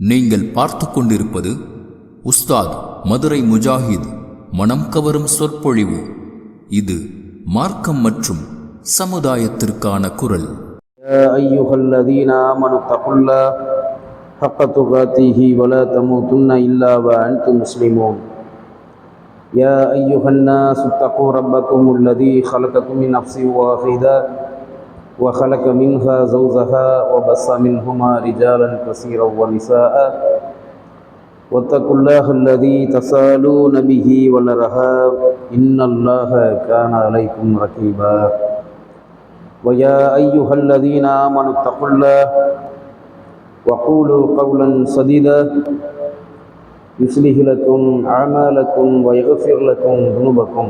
நீங்கள் பார்த்து கொண்டிருப்பது உஸ்தாத் மதுரை முஜாஹித் மனம் கவரும் சொற்பொழிவு. இது மார்க்கம் மற்றும் சமுதாயத்திற்கான குரல். யா அய்யுஹல்லதீன ஆமனு தகுல்லாஹ ஹக்க துகாத்திஹி வலா தமூதுன்ன இல்லா வ அன்தும் முஸ்லிமூன். யா அய்யுஹன்னாஸு தகு ரப்பக்குமுல்லதீ خلقكم من نفس واحدة وخلق منها زوجها وبث منهما رجالا كثيرا ونساء واتقوا الله الذي تساءلون به والأرحام إن الله كان عليكم رقيبا. ويا أيها الذين آمنوا اتقوا الله وقولوا قولا سديدا يصلح لكم أعمالكم ويغفر لكم ذنوبكم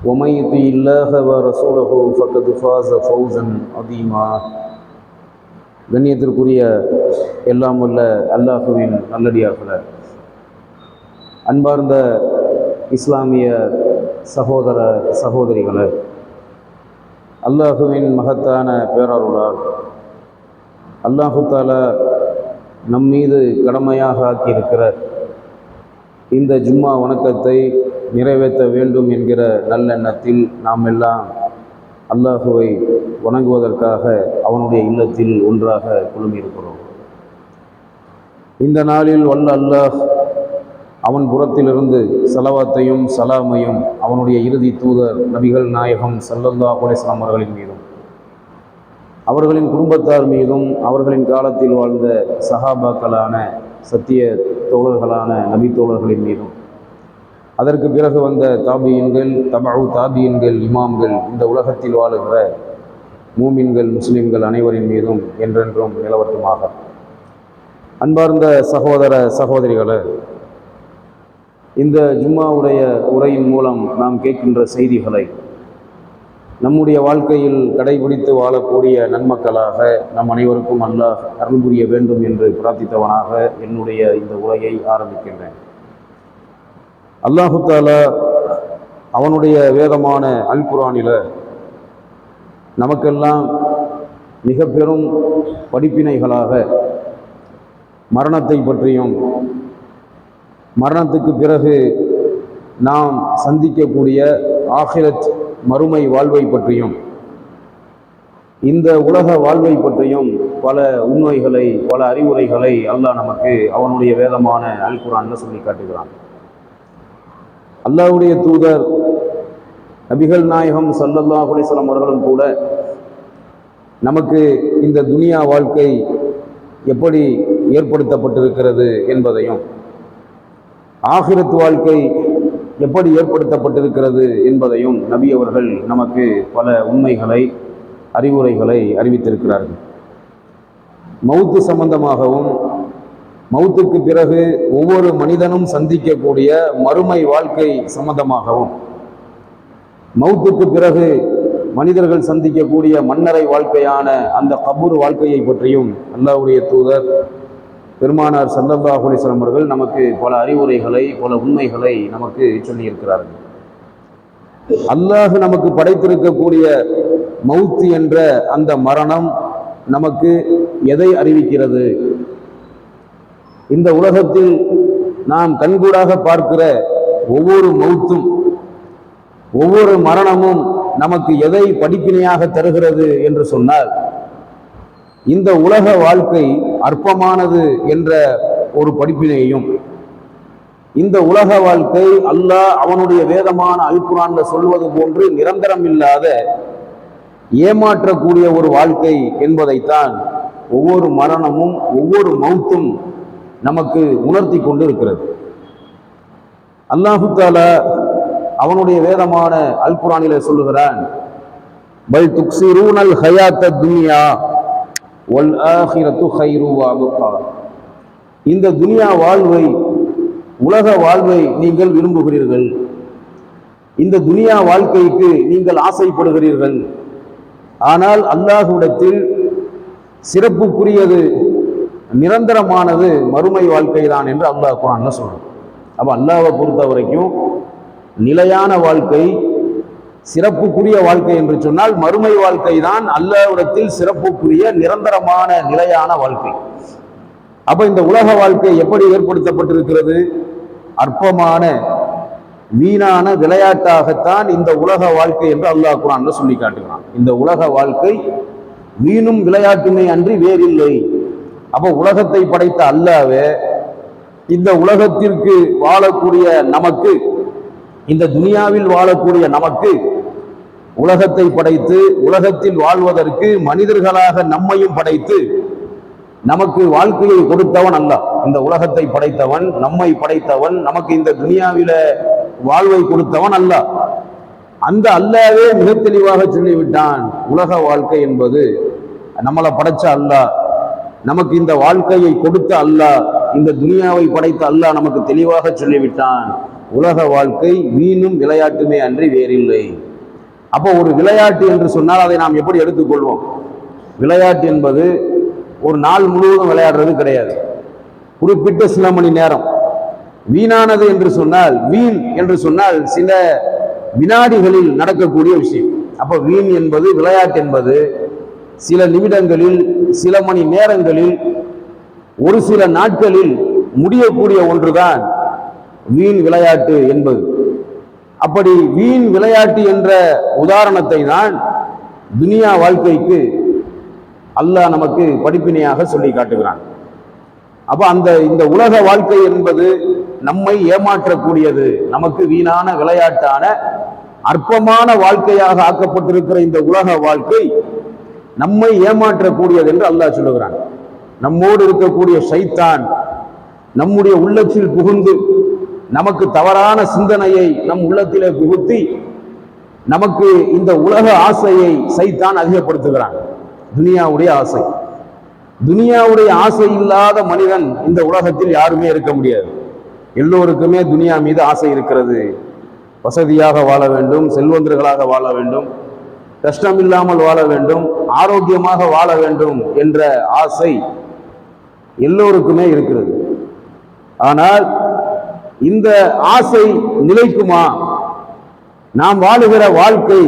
ومن يطع الله ورسوله فقد فاز فوزا عظيما. கண்ணியத்திற்குரிய எல்லாம் உள்ள அல்லாஹுவின் நல்லடியார்களே, அன்பார்ந்த இஸ்லாமிய சகோதர சகோதரிகளே, அல்லாஹுவின் மகத்தான பேரருளால் அல்லாஹு தாலா நம் மீது கடமையாக ஆக்கியிருக்கிற இந்த ஜும்மா வணக்கத்தை நிறைவேற்ற வேண்டும் என்கிற நல்லெண்ணத்தில் நாம் எல்லாம் அல்லாஹுவை வணங்குவதற்காக அவனுடைய இல்லத்தில் ஒன்றாக குழுமியிருக்கிறோம். இந்த நாளில் வல்ல அல்லாஹ் அவன் புறத்திலிருந்து ஸலவாத்தையும் சலாமையும் அவனுடைய இறுதி தூதர் நபிகள் நாயகம் ஸல்லல்லாஹு அலைஹி வஸல்லம் அவர்களின் மீதும், அவர்களின் குடும்பத்தார் மீதும், அவர்களின் காலத்தில் வாழ்ந்த சஹாபாக்களான சத்திய தோழர்களான நபி தோழர்களின் மீதும், அதற்கு பிறகு வந்த தாபியன்கள், தபஉ தாபியன்கள், இமாம்கள், இந்த உலகத்தில் வாழுகிற மூமின்கள் முஸ்லிம்கள் அனைவரின் மீதும் என்றென்றும் நிலவட்டுமாக. அன்பார்ந்த சகோதர சகோதரிகளே, இந்த ஜும்மாவுடைய உரையின் மூலம் நாம் கேட்கின்ற செய்திகளை நம்முடைய வாழ்க்கையில் கடைபிடித்து வாழக்கூடிய நன்மக்களாக நம் அனைவருக்கும் அல்லாஹ் அருள் புரிய வேண்டும் என்று பிரார்த்தித்தவனாக என்னுடைய இந்த உரையை ஆரம்பிக்கின்றேன். அல்லாஹு தாலா அவனுடைய வேதமான அல் குர்ஆனில் நமக்கெல்லாம் மிக பெரும் படிப்பினைகளாக மரணத்தை பற்றியும், மரணத்துக்கு பிறகு நாம் சந்திக்கக்கூடிய ஆகிரத் மறுமை வாழ்வை பற்றியும், இந்த உலக வாழ்வை பற்றியும் பல உண்மைகளை, பல அறிவுரைகளை அல்லாஹ் நமக்கு அவனுடைய வேதமான அல் குர்ஆனில் சொல்லி காட்டுகிறான். அல்லாஹ்வுடைய தூதர் நபிகள் நாயகம் ஸல்லல்லாஹு அலைஹி வஸல்லம் அவர்களும் கூட நமக்கு இந்த துனியா வாழ்க்கை எப்படி ஏற்படுத்தப்பட்டிருக்கிறது என்பதையும், ஆகிரத் வாழ்க்கை எப்படி ஏற்படுத்தப்பட்டிருக்கிறது என்பதையும் நபி அவர்கள் நமக்கு பல உண்மைகளை, அறிவுரைகளை அறிவித்திருக்கிறார்கள். மௌத்து சம்பந்தமாகவும், மௌத்துக்கு பிறகு ஒவ்வொரு மனிதனும் சந்திக்கக்கூடிய மறுமை வாழ்க்கை சம்பந்தமாகவும், மௌத்துக்கு பிறகு மனிதர்கள் சந்திக்கக்கூடிய மன்னரை வாழ்க்கையான அந்த கபூர் வாழ்க்கையை பற்றியும் அல்லாஹ்வுடைய தூதர் பெருமானார் ஸல்லல்லாஹு அலைஹி வஸல்லம் அவர்கள் நமக்கு பல அறிவுரைகளை, பல உண்மைகளை நமக்கு சொல்லியிருக்கிறார்கள். அல்லாஹ் நமக்கு படைத்திருக்கக்கூடிய மௌத் என்ற அந்த மரணம் நமக்கு எதை அறிவிக்கிறது? இந்த உலகத்தில் நாம் கண்கூடாக பார்க்கிற ஒவ்வொரு மௌத்தும், ஒவ்வொரு மரணமும் நமக்கு எதை படிப்பினையாக தருகிறது என்று சொன்னால், இந்த உலக வாழ்க்கை அற்பமானது என்ற ஒரு படிப்பினையும், இந்த உலக வாழ்க்கை அல்லாஹ் அவனுடைய வேதமான அல் குர்ஆன்ல சொல்வது போன்று நிரந்தரம் இல்லாத ஏமாற்றக்கூடிய ஒரு வாழ்க்கை என்பதைத்தான் ஒவ்வொரு மரணமும், ஒவ்வொரு மௌத்தும் நமக்கு உணர்த்தி கொண்டு இருக்கிறது. அல்லாஹு தஆலா அவனுடைய வேதமான அல் குர்ஆனிலே சொல்லுகிறான், பல் துக்ஸிரூனல் ஹயாத்தத் துன்யா வல் ஆகிரத்து கைரு வ அப்கா. இந்த துனியா வாழ்வை, உலக வாழ்வை நீங்கள் விரும்புகிறீர்கள், இந்த துனியா வாழ்க்கைக்கு நீங்கள் ஆசைப்படுகிறீர்கள். ஆனால் அல்லாஹ்விடத்தில் சிறப்புக்குரியது, நிரந்தரமானது மறுமை வாழ்க்கை தான் என்று அல்லாஹ் குர்ஆன்ல சொல்றான். அப்ப அல்லாஹ்வை பொறுத்த வரைக்கும் நிலையான வாழ்க்கை, சிறப்புக்குரிய வாழ்க்கை என்று சொன்னால் மறுமை வாழ்க்கை தான் அல்லாஹ்விடத்தில் சிறப்புக்குரிய நிரந்தரமான நிலையான வாழ்க்கை. அப்ப இந்த உலக வாழ்க்கை எப்படி ஏற்படுத்தப்பட்டிருக்கிறது? அற்பமான வீணான விளையாட்டாகத்தான் இந்த உலக வாழ்க்கை என்று அல்லாஹ் குர்ஆன்ல சொல்லி காட்டுகிறான். இந்த உலக வாழ்க்கை வீணும் விளையாட்டுமே அன்றி வேறில்லை. அப்ப உலகத்தை படைத்த அல்லாஹ்வே இந்த உலகத்திற்கு வாழக்கூடிய நமக்கு, இந்த துனியாவில் வாழக்கூடிய நமக்கு உலகத்தை படைத்து உலகத்தில் வாழ்வதற்கு மனிதர்களாக நம்மையும் படைத்து நமக்கு வாழ்க்கையை கொடுத்தவன் அல்லாஹ். இந்த உலகத்தை படைத்தவன், நம்மை படைத்தவன், நமக்கு இந்த துனியாவில வாழ்வை கொடுத்தவன் அல்லாஹ். அந்த அல்லாஹ்வே மிக தெளிவாக சொல்லிவிட்டான், உலக வாழ்க்கை என்பது நம்மளை படைச்ச அல்லாஹ், நமக்கு இந்த வாழ்க்கையை கொடுத்த அல்லாஹ், இந்த துனியாவை படைத்த அல்லாஹ் நமக்கு தெளிவாக சொல்லிவிட்டான், உலக வாழ்க்கை வீணும் விளையாட்டுமே அன்றி வேறில்லை. அப்போ ஒரு விளையாட்டு என்று சொன்னால் அதை நாம் எப்படி எடுத்துக்கொள்வோம்? விளையாட்டு என்பது ஒரு நாள் முழுவதும் விளையாடுறது கிடையாது, குறிப்பிட்ட சில மணி நேரம். வீணானது என்று சொன்னால், வீண் என்று சொன்னால் சில வினாடிகளில் நடக்கக்கூடிய விஷயம். அப்போ வீண் என்பது, விளையாட்டு என்பது சில நிமிடங்களில், சில மணி நேரங்களில், ஒரு சில நாட்களில் முடியக்கூடிய ஒன்றுதான் வீண் விளையாட்டு என்பது. அப்படி வீண் விளையாட்டு என்ற உதாரணத்தை தான் துனியா வாழ்க்கைக்கு அல்லாஹ் நமக்கு படிப்பினையாக சொல்லி காட்டுகிறான். அப்ப இந்த உலக வாழ்க்கை என்பது நம்மை ஏமாற்றக்கூடியது, நமக்கு வீணான விளையாட்டான அற்பமான வாழ்க்கையாக ஆக்கப்பட்டிருக்கிற இந்த உலக வாழ்க்கை நம்மை ஏமாற்றக்கூடியது என்று அல்லாஹ் சொல்லுகிறான். நம்மோடு இருக்கக்கூடிய ஷைத்தான் நம்முடைய உள்ளத்தில் புகுந்து நமக்கு தவறான சிந்தனையை நம் உள்ளத்திலே புகுத்தி நமக்கு இந்த உலக ஆசையை ஷைத்தான் அதிகப்படுத்துகிறான். துனியாவுடைய ஆசை, துனியாவுடைய ஆசை இல்லாத மனிதன் இந்த உலகத்தில் யாருமே இருக்க முடியாது. எல்லோருக்குமே துனியா மீது ஆசை இருக்கிறது. வசதியாக வாழ வேண்டும், செல்வந்தர்களாக வாழ வேண்டும், கஷ்டம் இல்லாமல் வாழ வேண்டும், ஆரோக்கியமாக வாழ வேண்டும் என்ற ஆசை எல்லோருக்குமே இருக்கிறது. ஆனால் இந்த ஆசை நிலைக்குமா? நாம் வாழுகிற வாழ்க்கை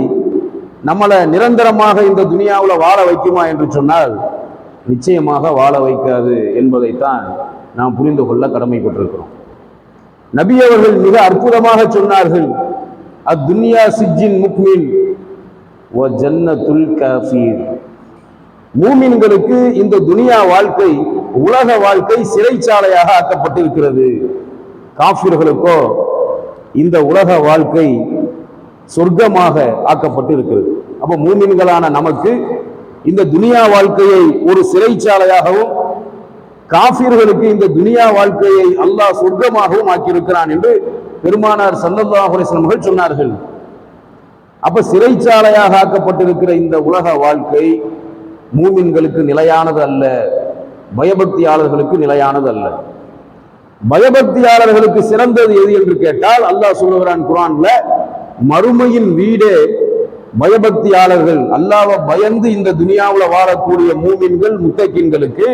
நம்மளை நிரந்தரமாக இந்த துனியாவில் வாழ வைக்குமா என்று சொன்னால் நிச்சயமாக வாழ வைக்காது என்பதைத்தான் நாம் புரிந்து கொள்ள கடமைப்பட்டிருக்கிறோம். நபி அவர்கள் மிக அற்புதமாக சொன்னார்கள், அத்துன்யா சிஜ்ஜின் முக்மின் வ ஜன்னத்துல் காஃபிர். மூமின்களுக்கு இந்த துனியா வாழ்க்கை, உலக வாழ்க்கை சிறைச்சாலையாக ஆக்கப்பட்டிருக்கிறது. காஃபிர்களுக்கோ இந்த உலக வாழ்க்கை சொர்க்கமாக ஆக்கப்பட்டு இருக்கிறது. அப்ப மூமின்களான நமக்கு இந்த துனியா வாழ்க்கையை ஒரு சிறைச்சாலையாகவும், காஃபிர்களுக்கு இந்த துனியா வாழ்க்கையை அல்லாஹ் சொர்க்கமாகவும் ஆக்கியிருக்கிறான் என்று பெருமானார் ஸல்லல்லாஹு அலைஹி வஸல்லம் அவர்கள் சொன்னார்கள். அப்ப சிறைச்சாலையாக ஆக்கப்பட்டிருக்கிற இந்த உலக வாழ்க்கை மூமின்களுக்கு நிலையானது அல்ல, பயபக்தியாளர்களுக்கு நிலையானது அல்ல. பயபக்தியாளர்களுக்கு சிறந்தது எது என்று கேட்டால் அல்லாஹ் சொல்லுகிறான் குர்ஆன்ல, மறுமையின் வீடே பயபக்தியாளர்கள், அல்லாஹ்வை பயந்து இந்த துனியாவில் வாழக்கூடிய மூமின்கள் முத்தகின்களுக்கு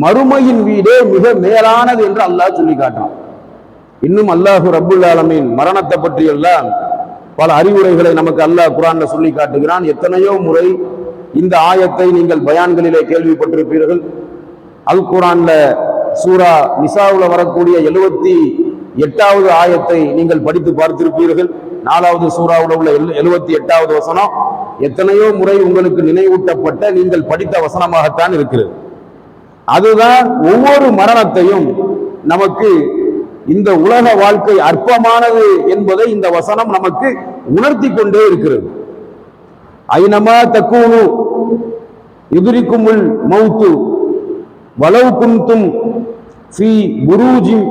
மறுமையின் வீடே மிக மேலானது என்று அல்லாஹ் சொல்லி காட்டுறான். இன்னும் அல்லாஹ் ரப்புல் ஆலமீன் மரணத்தை பற்றி எல்லாம் பல அறிவுரைகளை நமக்கு அல்லாஹ் குர்ஆன்ல சொல்லி காட்டுகிறான். எத்தனையோ முறை இந்த ஆயத்தை நீங்கள் பயான்களிலே கேள்விப்பட்டிருப்பீர்கள். அல் குர்ஆன்ல சூரா நிசாவுல வரக்கூடிய 78வது ஆயத்தை நீங்கள் படித்து பார்த்திருப்பீர்கள். 4வது சூராவுல உள்ள 78வது வசனம் எத்தனையோ முறை உங்களுக்கு நினைவூட்டப்பட்ட நீங்கள் படித்த வசனமாகத்தான் இருக்கிறது. அதுதான் ஒவ்வொரு மரணத்தையும் நமக்கு இந்த உலக வாழ்க்கை அற்பமானது என்பதை இந்த வசனம் நமக்கு உணர்த்தி கொண்டே இருக்கிறது. ஐனமா தக்கூனு யுத்ரிக்குமுல் மௌத்து வலவ் குன்தும் ஃபீ புரூஜின்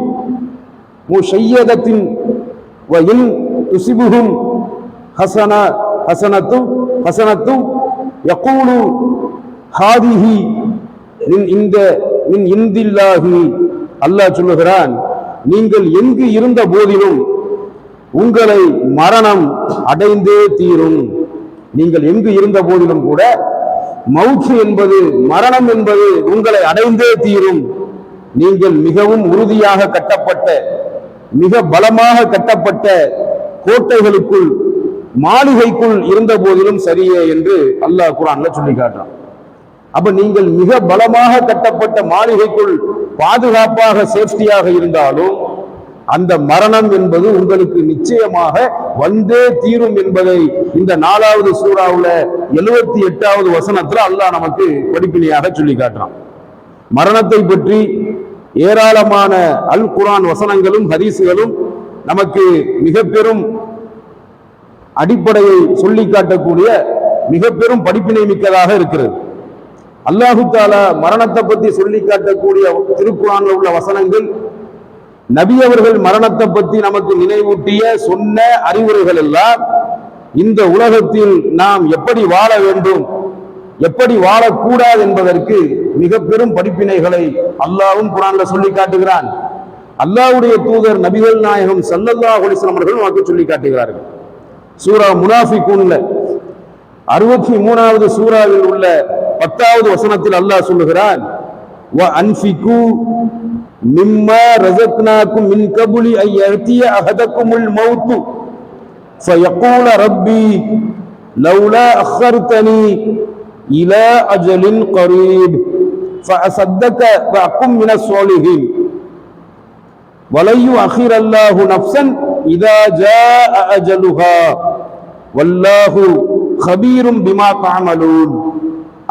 முஷய்யதத்தின் வ இன் துஸிபுஹும் ஹஸனத்து யகூலு ஹாதிஹி மின் இந்தில்லாஹி. அல்லாஹ் சொல்லுகிறான், நீங்கள் எங்கு இருந்த போதிலும் உங்களை மரணம் அடைந்தே தீரும். நீங்கள் எங்கு இருந்த போதிலும் கூட மௌத் என்பது, மரணம் என்பது உங்களை அடைந்தே தீரும். நீங்கள் மிகவும் உறுதியாக கட்டப்பட்ட, மிக பலமாக கட்டப்பட்ட கோட்டைகளுக்குள், மாளிகைக்குள் இருந்த போதிலும் சரியே என்று அல்லாஹ் குர்ஆன்ல சொல்லி காட்டுறான். அப்ப நீங்கள் மிக பலமாக கட்டப்பட்ட மாளிகைக்குள் பாதுகாப்பாக சேஃப்டியாக இருந்தாலும் அந்த மரணம் என்பது உங்களுக்கு நிச்சயமாக வந்தே தீரும் என்பதை இந்த 4வது சூறாவுல 78வது வசனத்துல அல்லாஹ் நமக்கு படிப்பினையாக சொல்லி காட்டுறான். மரணத்தை பற்றி ஏராளமான அல் குர்ஆன் வசனங்களும் ஹதீஸ்களும் நமக்கு மிக பெரும் அடிப்படையை சொல்லி காட்டக்கூடிய மிக பெரும் படிப்பினை மிக்கதாக இருக்கிறது. அல்லாஹு தஆலா மரணத்தை பற்றி சொல்லி காட்டக்கூடிய திருக்குர்ஆன்ல உள்ள வசனங்கள், நபி அவர்கள் மரணத்தை பற்றி நமக்கு நினைவூட்டிய சொன்ன அறிவுரைகள் எல்லாம் இந்த உலகத்தில் நாம் எப்படி வாழ வேண்டும், எப்படி வாழக்கூடாது என்பதற்கு மிக பெரும் படிப்பினைகளை அல்லாஹ்வும் குர்ஆன்ல சொல்லி காட்டுகிறான். அல்லாஹ்வுடைய தூதர் நபிகள் நாயகம் ஸல்லல்லாஹு அலைஹி வஸல்லம் அவர்கள் நமக்கு சொல்லி காட்டுகிறார்கள். சூரா முனாஃபிகூன்ல 63வது சூறாவில் உள்ள 10வது வசனத்தில் அல்லாஹ் சொல்லுகிறான், வ அன்ஃபிகு மிம்மா ரஸக்னாக்கும் மின் கபுலி ஐ யஅதிய அஹதகுமுல் மௌத் ஃபயகூல ரப்பி லௌலா அخرتني இலா அஜலின் கரீப் ஃபஅஸதக வஅகும் மினஸ் ஸாலிஹீன் வலையு அஹிர் அல்லாஹு நஃப்ஸன் இதா ஜாஅ அஜலுஹா வல்லாஹு கபீரும் பிமா தஅமலூன்.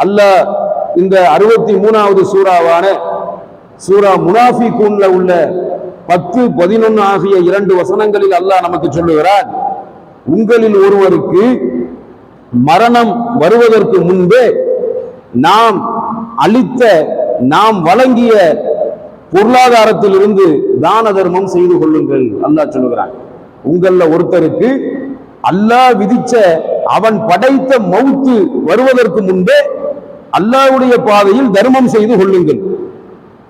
அல்லாஹ் இந்த 63வது சூறாவான சூரா முனாஃபிகூன்ல உள்ள 10, 11 ஆகிய 2 வசனங்களில் அல்லாஹ் நமக்கு சொல்லுகிறார், உங்களில் ஒருவருக்கு மரணம் வருவதற்கு முன்பே நாம் அளித்த, நாம் வழங்கிய பொருளாதாரத்திலிருந்து தான தர்மம் செய்து கொள்ளுங்கள். அல்லாஹ் சொல்லுகிறான், உங்கள ஒருத்தருக்கு அல்லாஹ் விதிச்ச, அவன் படைத்த மௌத்து வருவதற்கு முன்பே அல்லாஹ்வுடைய பாதையில் தர்மம் செய்து கொள்ளுங்கள்.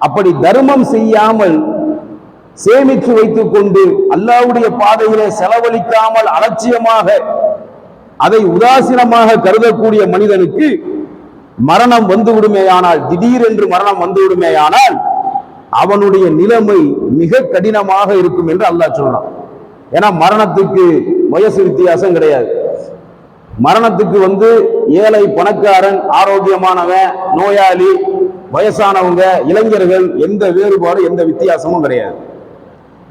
அப்படி தர்மம் செய்யாமல் சேமித்து வைத்துக் கொண்டு அல்லாஹ்வுடைய பாதையிலே செலவழிக்காமல் அலட்சியமாக அதை உதாசீனமாக கருதக்கூடிய மனிதனுக்கு மரணம் வந்துவிடுமேயானால், திடீரென்று மரணம் வந்துவிடுமேயானால் அவனுடைய நிலைமை மிக கடினமாக இருக்கும் என்று அல்லாஹ் சொல்றான். ஏன்னா மரணத்துக்கு வயசு வித்தியாசம் கிடையாது. மரணத்துக்கு ஏழை, பணக்காரன், ஆரோக்கியமானவன், நோயாளி, வயசானவங்க, இளைஞர்கள், எந்த வேறுபாடு, எந்த வித்தியாசமும் கிடையாது.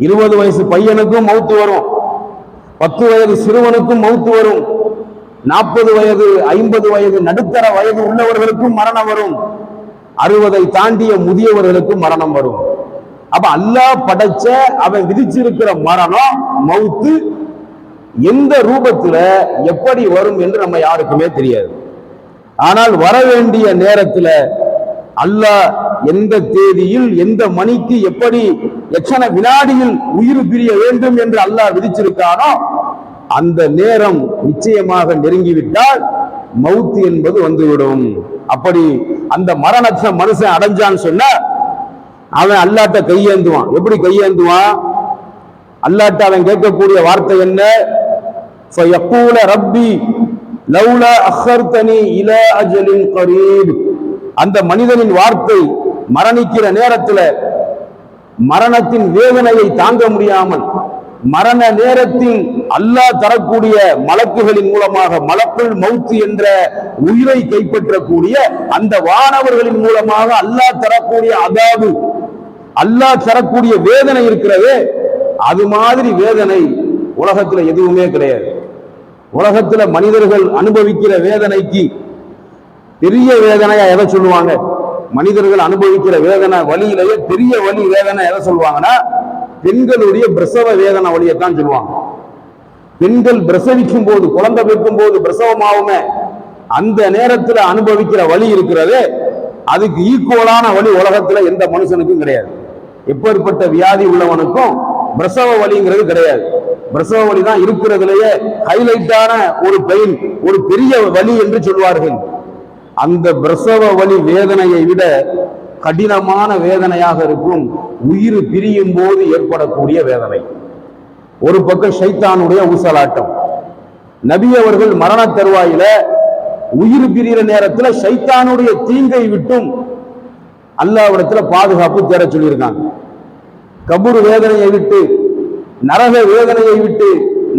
20 வயசு பையனுக்கும் மௌத்து வரும், 10 வயது சிறுவனுக்கும் மௌத்து வரும், 40 வயது 50 வயது நடுத்தர வயது உள்ளவர்களுக்கும் மரணம் வரும், 60 தாண்டிய முதியவர்களுக்கும் மரணம் வரும். அப்ப அல்லாஹ் படைச்ச, அவன் விதிச்சிருக்கிற மரணம், மௌத்து எந்த ரூபத்துல எப்படி வரும் என்று நம்ம யாருக்குமே தெரியாது. ஆனால் வர வேண்டிய நேரத்துல அல்லாஹ் எந்த தேதியில், எந்த மணிக்கு, எப்படி, எத்தனை வினாடியில் உயிர் பிரிய வேண்டும் என்று அல்லாஹ் விதிச்சிருக்கானோ அந்த நேரம் நிச்சயமாக நெருங்கிவிட்டால் மௌத் என்பது வந்துவிடும். அப்படி அந்த மரணத்தை மனுஷன் அடைஞ்சான்னு சொன்ன அவன் அல்லாட்ட கையேந்துவான். எப்படி கையேந்துவான்? அல்லாட்ட அவன் கேட்கக்கூடிய வார்த்தை என்ன? ஃபயகூல ரப்பி லௌலா அخرتني இலா அஜலின் கரீப். அந்த மனிதனின் வார்த்தை மரணிக்கிற நேரத்தில் மரணத்தின் வேதனையை தாங்க முடியாமல், மரண நேரத்தில் அல்லாஹ் தரக்கூடிய மலக்குகளின் மூலமாக, மலக்குல் மௌத் என்ற உயிரை கைப்பற்றக்கூடிய அந்த வானவர்களின் மூலமாக அல்லாஹ் தரக்கூடிய அதாபு, அல்லாஹ் தரக்கூடிய வேதனை இருக்கிறது, அது மாதிரி வேதனை உலகத்துல எதுவுமே கிடையாது. உலகத்துல மனிதர்கள் அனுபவிக்கிற வேதனைக்கு பெரிய வேதனையா எதை சொல்லுவாங்க? மனிதர்கள் அனுபவிக்கிற வேதனை வழியிலேயே பெரிய வலி வேதனை எதை சொல்லுவாங்கன்னா, பெண்களுடைய பிரசவ வேதனை வழியத்தான் சொல்லுவாங்க. பெண்கள் பிரசவிக்கும் போது, குழந்தை பெற்கும் போது பிரசவமாகுமே, அந்த நேரத்தில் அனுபவிக்கிற வலி இருக்கிறது, அதுக்கு ஈக்குவலான வலி உலகத்துல எந்த மனுஷனுக்கும் கிடையாது. எப்பேற்பட்ட வியாதி உள்ளவனுக்கும் பிரசவ வலிங்கிறது கிடையாது. பிரசவ வலி தான் இருக்கிறதுலேயே ஹைலைட்டான ஒரு பெயின், ஒரு பெரிய வலி என்று சொல்வார்கள். அந்த பிரசவ வலி வேதனையை விட கடினமான வேதனையாக இருக்கும் உயிர் பிரியும் போது ஏற்படக்கூடிய வேதனை. ஒரு பக்கம் ஷைத்தானுடைய ஊசலாட்டம். நபி அவர்கள் மரண தருவாயில உயிர் பிரிகிற நேரத்தில் ஷைத்தானுடைய தீங்கை விட்டும் அல்லாஹ்விடத்துல பாதுகாப்பு தேட சொல்லியிருக்காங்க. கபூர் வேதனையை விட்டு, நரக வேதனையை விட்டு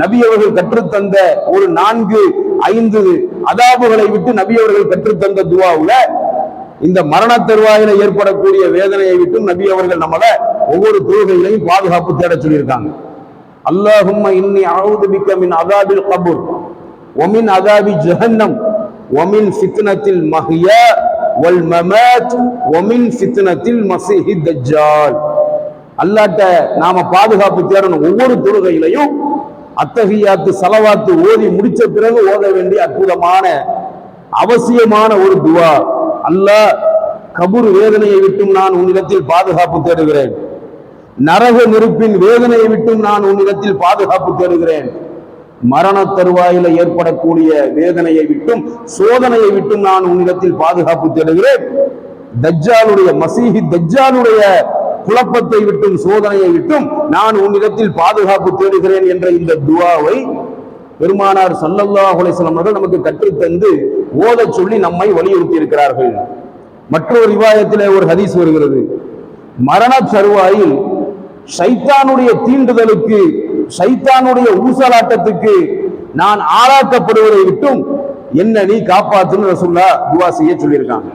நபி அவர்கள் கற்றுத்தந்த ஒரு 4-5 அதாபுகளை விட்டு நபி அவர்கள் கற்றுத்தந்த துவாவுல இந்த மரண தருவாயில ஏற்படக்கூடிய வேதனையை விட்டும் நபி அவர்கள் நம்மளை ஒவ்வொரு தொழுகையிலையும் பாதுகாப்பு தேட சொல்லியிருக்காங்க. அல்லாஹும்ம இன்னி அஊது பிக்க மின் அஸாபில் கபுர் வ மின் அஸாபி ஜஹன்னம் வ மின் ஃபித்னத்தில் மஹ்யா வல் மமாத் வ மின் ஃபித்னத்தில் மஸீஹித் தஜ்ஜால். அல்லாஹ்ட்ட நாம பாதுகாப்பு தேடணும். ஒவ்வொரு தொழுகையிலையும் அத்தஹியாத்து ஸலவாத்து ஓதி முடிச்ச பிறகு ஓத வேண்டிய அற்புதமான அவசியமான ஒரு துவா. அல்லாஹ் கபூர் வேதனையை விட்டும் நான் உன்னிடத்தில் பாதுகாப்பு தேடுகிறேன், நரக நெருப்பின் வேதனையை விட்டும் நான் உன்னிடத்தில் பாதுகாப்பு தேடுகிறேன், மரண தருவாயில ஏற்படக்கூடிய வேதனையை விட்டும் சோதனையை விட்டும் நான் உன்னிடத்தில் பாதுகாப்பு தேடுகிறேன், தஜ்ஜாலுடைய மசீஹி தஜ்ஜாலுடைய குழப்பத்தை விட்டும் சோதனையை விட்டும் நான் உன்னிடத்தில் பாதுகாப்பு தேடுகிறேன் என்ற இந்த துவாவை பெருமானார் ஸல்லல்லாஹு அலைஹி வஸல்லம் அவர்கள் நமக்கு கற்றுத்தந்து ஓதச் சொல்லி நம்மை வலியுறுத்தி இருக்கிறார்கள். மற்றொரு ரிவாயத்திலே ஒரு ஹதீஸ் வருகிறது, மரண தருவாயில் ஷைத்தானுடைய தீண்டுதலுக்கு ஷைத்தானுடைய ஊசலாட்டத்துக்கு நான் ஆளாக்கப்படுவதை விட்டும் என்ன நீ காப்பாத்துன்னு ரசூலுல்லாஹ் துவா செய்ய சொல்லியிருக்காங்க.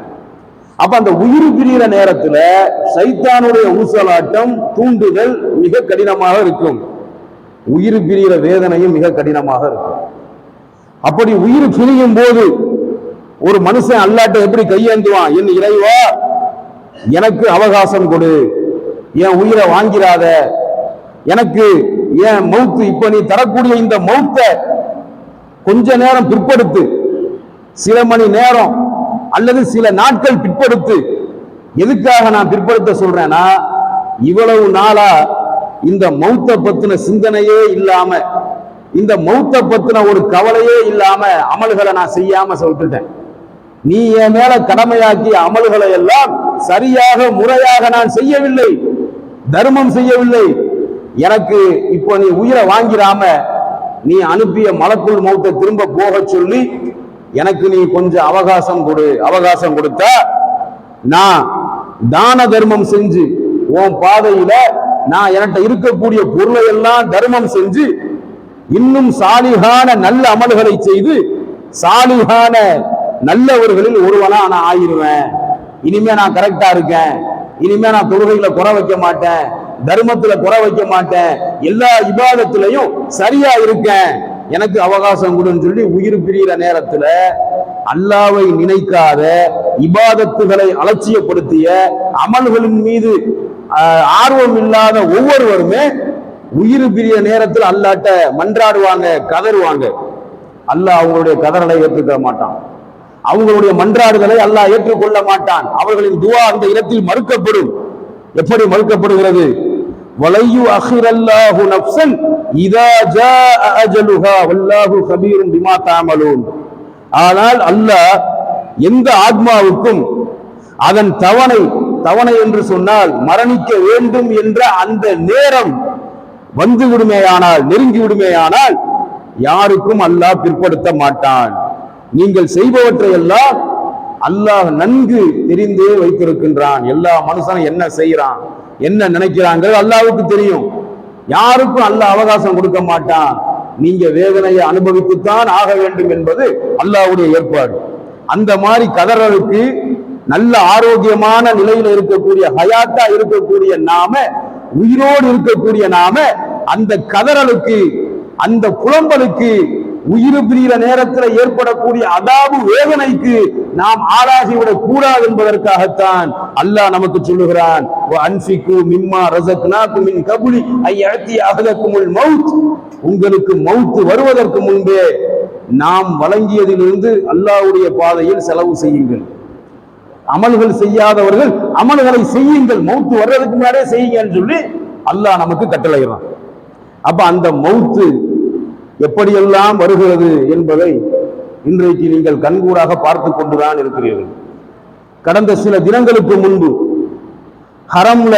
அப்ப அந்த உயிர் பிரிகிற நேரத்துல ஷைத்தானுடைய ஊசலாட்டம் தூண்டுதல் மிக கடினமாக இருக்கும், உயிர் பிரிகிற வேதனையும் மிக கடினமாக இருக்கும். அப்படி உயிர் பிரியும் போது ஒரு மனுஷன் அல்லாஹ்ட்ட எப்படி கையேந்துவான், என் இறைவா எனக்கு அவகாசம் கொடு, என் உயிரை வாங்கிறாத, எனக்கு என் மௌத்து இப்ப நீ தரக்கூடிய இந்த மௌத்தை கொஞ்ச நேரம் பிற்படுத்து, சில மணி நேரம் அல்லது சில நாட்கள் பிற்படுத்து. எதுக்காக நான் பிற்படுத்த சொல்றேன்னா, இவ்வளவு நாளா இந்த மௌத்த பத்தின சிந்தனையே இல்லாம, இந்த மௌத்த பத்தின ஒரு கவலையே இல்லாம அமல்களை நான் செய்யாம விட்டுட்டேன். நீ என் மேல கடமையாக்கிய அமல்களை எல்லாம் சரியாக முறையாக நான் செய்யவில்லை, தர்மம் செய்யவில்லை. எனக்கு இப்போ நீ உயிரை வாங்கிராம நீ அனுப்பிய மலக்குள் மௌத்தை திரும்ப போக சொல்லி எனக்கு நீ கொஞ்சம் அவகாசம் கொடு. அவகாசம் கொடுத்தா நான் தான தர்மம் செஞ்சு உன் பாதையில நான் என்கிட்ட இருக்கக்கூடிய பொருளை எல்லாம் தர்மம் செஞ்சு இன்னும் சாலிகான நல்ல அமல்களை செய்து சாலிகான நல்லவர்களில் ஒருவனா நான் ஆயிருவேன். இனிமே நான் கரெக்டா இருக்கேன், இனிமே நான் தொழுகையில குறை வைக்க மாட்டேன், தர்மத்துல குறை வைக்க மாட்டேன், எல்லா இபாதத்திலையும் சரியா இருக்கேன், எனக்கு அவகாசம் கொடுன்னு சொல்லி உயிர் பிரிகிற நேரத்துல அல்லாவை நினைக்காத, இபாதத்துகளை அலட்சியப்படுத்திய, அமல்களின் மீது ஆர்வம் இல்லாத ஒவ்வொருவருமே உயிர் பிரிய நேரத்தில் அல்லாட்ட மன்றாடுவாங்க, கதறுவாங்க. அல்லாஹ் அவங்களுடைய கதறலை ஏற்றுக்க மாட்டான், அவங்களுடைய மன்றாடுதலை அல்லாஹ் ஏற்றுக்கொள்ள மாட்டான். அவர்களின் துவா அந்த இடத்தில் மறுக்கப்படும். எப்படி மறுக்கப்படுகிறது? வலையு அஹிரல்லாஹு நஃப்ஸன் இதா ஜாஅ அஜலுஹா வல்லாஹு கபீரும் பிமா தஅமலூன். ஆனால் அல்லாஹ் எந்த ஆத்மாவுக்கும் அதன் தவணை என்று சொன்னால் மரணிக்க வேண்டும் என்ற அந்த நேரம் வந்து விடுமேயானால், நெருங்கி விடுமேயானால் யாருக்கும் அல்லாஹ் பிற்படுத்த மாட்டான். நீங்கள் செய்பவற்றை எல்லாம் அல்லாஹ் நன்கு தெரிந்தே வைத்திருக்கின்றான். எல்லா மனுஷனும் என்ன செய்யறான், என்ன நினைக்கிறாங்க அல்லாஹ்வுக்கு தெரியும். யாருக்கும் அல்லாஹ் அவகாசம் கொடுக்க மாட்டான். நீங்க வேதனையை அனுபவித்துத்தான் ஆக வேண்டும் என்பது அல்லாஹ்வுடைய ஏற்பாடு. அந்த மாதிரி கதறலுக்கு நல்ல ஆரோக்கியமான நிலையில இருக்கக்கூடிய, ஹயாத்தா இருக்கக்கூடிய நாம, உயிரோடு இருக்கக்கூடிய நாம அந்த கதறலுக்கு, அந்த புலம்பலுக்கு, உயிர் பிரிகிற நேரத்தில் ஏற்படக்கூடிய அதாபு வேதனைக்கு நாம் ஆளாகிவிடக் கூடாது என்பதற்காகத்தான் அல்லாஹ் நமக்கு சொல்லுகிறான், உங்களுக்கு மௌத் வருவதற்கு முன்பே நாம் வழங்கியதிலிருந்து அல்லாஹ்வுடைய பாதையில் செலவு செய்யுங்கள். அமல்கள் செய்யாதவர்கள் அமல்களை செய்யுங்கள், மௌத்து வர்றதுக்கு முன்னாடியே செய்யுங்கன்னு சொல்லி அல்லாஹ் நமக்கு கட்டளையிடுறான். அப்ப அந்த மௌத்து எப்படியெல்லாம் வருகிறது என்பதை இன்றைக்கு நீங்கள் கண்கூடாக பார்த்து கொண்டுதான் இருக்கிறீர்கள். கடந்த சில தினங்களுக்கு முன்பு ஹரம்ல